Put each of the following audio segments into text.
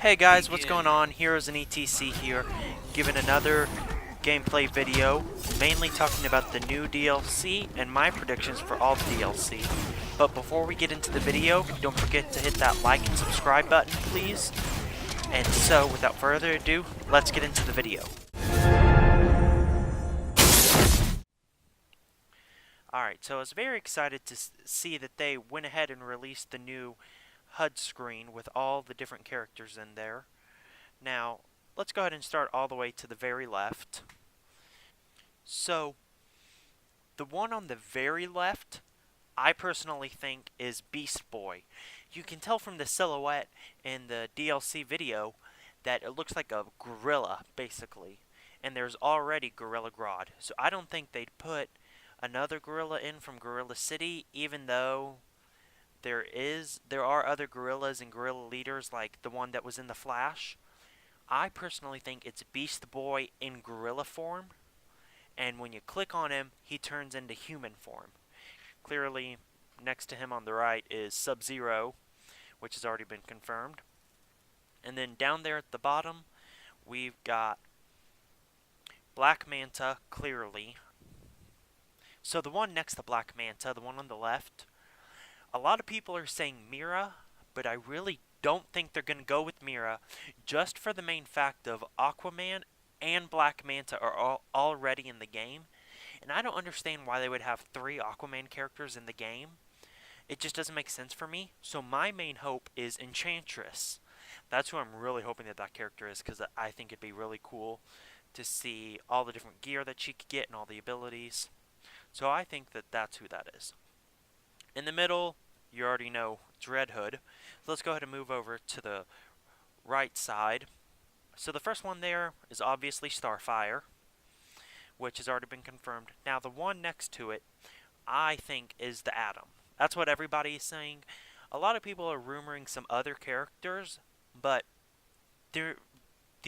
Hey guys, what's going on? Heroes and ETC here, giving another gameplay video, mainly talking about the new DLC and my predictions for all the DLC. But before we get into the video, don't forget to hit that like and subscribe button, please. And so, without further ado, let's get into the video. Alright, so I was very excited to see that they went ahead and released the new HUD screen with all the different characters in there. Now, let's go ahead and start all the way to the very left. So, the one on the very left, I personally think is Beast Boy. You can tell from the silhouette in the DLC video that it looks like a gorilla, basically. And there's already Gorilla Grodd. So I don't think they'd put another gorilla in from Gorilla City, even though there are other gorillas and gorilla leaders like the one that was in The Flash. I personally think it's Beast Boy in gorilla form, and when you click on him, he turns into human form. Clearly, next to him on the right is Sub-Zero, which has already been confirmed. And then down there at the bottom, we've got Black Manta, clearly. So the one next to Black Manta, the one on the left, a lot of people are saying Mira, but I really don't think they're going to go with Mira, just for the main fact of Aquaman and Black Manta are already in the game, and I don't understand why they would have 3 Aquaman characters in the game. It just doesn't make sense for me. So my main hope is Enchantress. That's who I'm really hoping that character is, because I think it'd be really cool to see all the different gear that she could get and all the abilities. So I think that that's who that is. In the middle, you already know, it's Red Hood. So let's go ahead and move over to the right side. So the first one there is obviously Starfire, which has already been confirmed. Now the one next to it, I think, is the Atom. That's what everybody is saying. A lot of people are rumoring some other characters, but the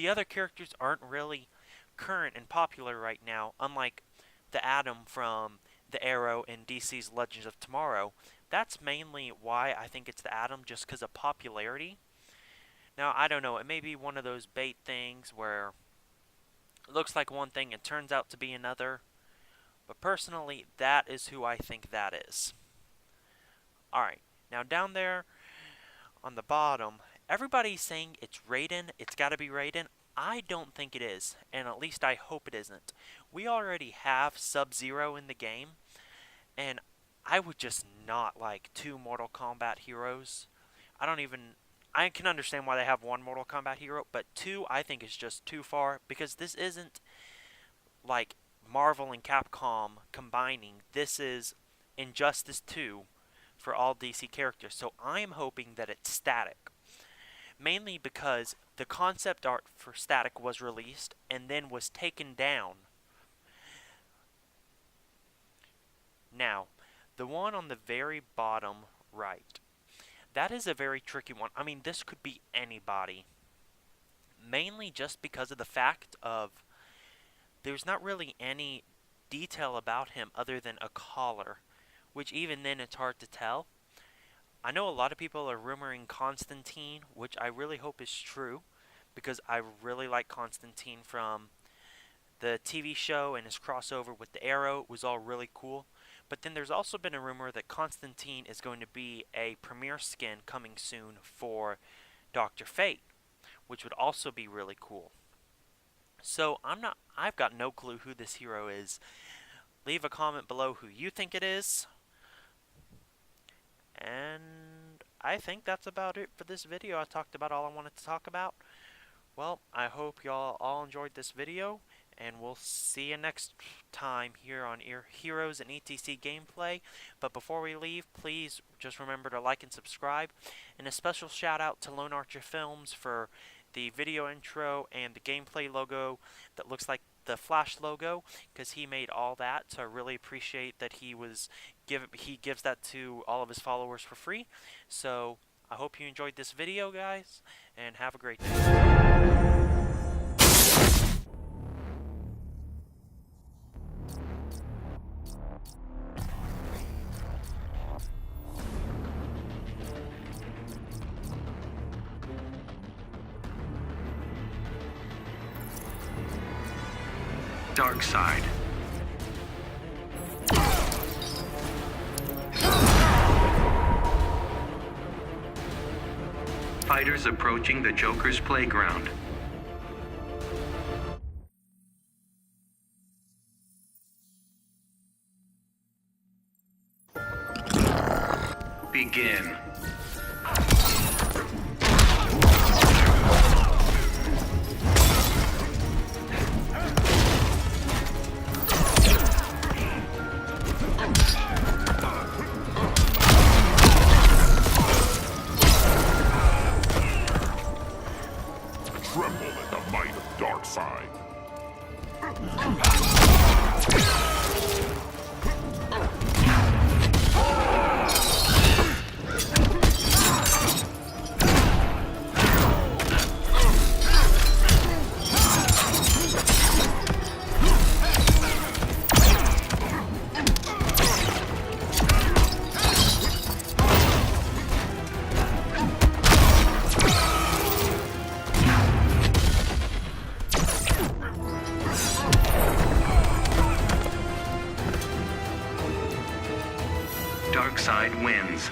other characters aren't really current and popular right now, unlike the Atom from the Arrow in DC's Legends of Tomorrow. That's mainly why I think it's the Atom, just because of popularity. Now, I don't know, it may be one of those bait things where it looks like one thing and turns out to be another. But personally, that is who I think that is. Alright, now down there on the bottom, everybody's saying it's Raiden, it's gotta be Raiden. I don't think it is, and at least I hope it isn't. We already have Sub-Zero in the game, and I would just not like 2 Mortal Kombat heroes. I can understand why they have 1 Mortal Kombat hero, but 2 I think is just too far, because this isn't like Marvel and Capcom combining. This is Injustice 2 for all DC characters, so I'm hoping that it's Static. Mainly because the concept art for Static was released and then was taken down. Now, the one on the very bottom right, that is a very tricky one. I mean, this could be anybody. Mainly just because of the fact of there's not really any detail about him other than a collar, which even then it's hard to tell. I know a lot of people are rumoring Constantine, which I really hope is true, because I really like Constantine from the TV show and his crossover with the Arrow. It was all really cool. But then there's also been a rumor that Constantine is going to be a premiere skin coming soon for Dr. Fate, which would also be really cool. So I've got no clue who this hero is. Leave a comment below who you think it is. And I think that's about it for this video. I talked about all I wanted to talk about. Well, I hope y'all all enjoyed this video, and we'll see you next time here on Heroes and ETC Gameplay. But before we leave, please just remember to like and subscribe. And a special shout out to Lone Archer Films for the video intro and the gameplay logo that looks like the Flash logo, because he made all that. So I really appreciate that he gives that to all of his followers for free. So I hope you enjoyed this video, guys, and have a great day. Dark side. Fighters approaching the Joker's playground. Begin. Tremble at the might of Darkseid. Darkseid wins.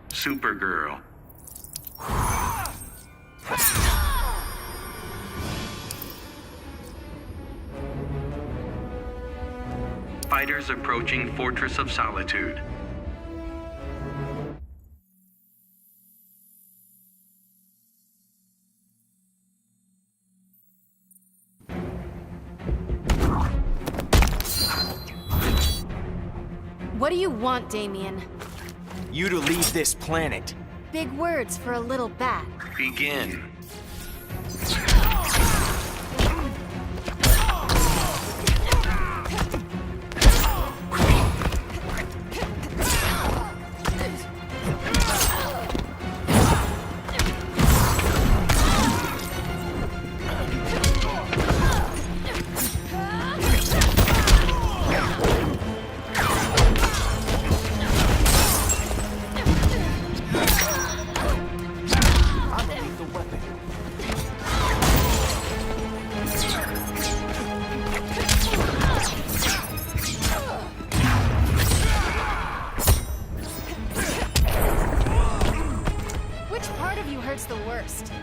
Supergirl. Fighters approaching Fortress of Solitude. What do you want, Damian? You to leave this planet. Big words for a little bat. Begin. Hurts the worst.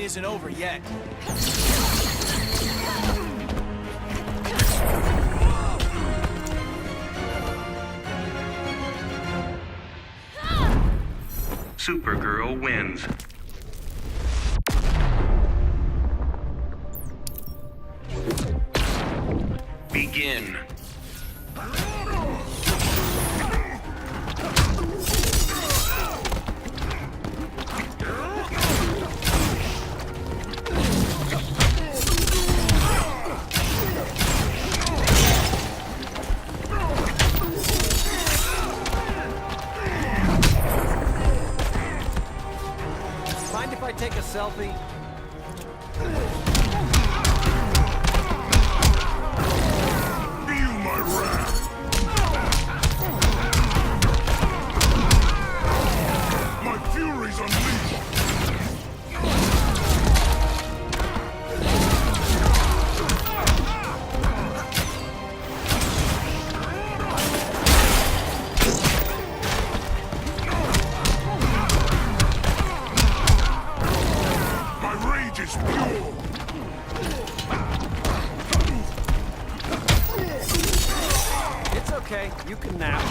Isn't over yet. Supergirl wins. Begin. Mind if I take a selfie? Feel my wrath! My fury's unleashed! My Okay, you can nap.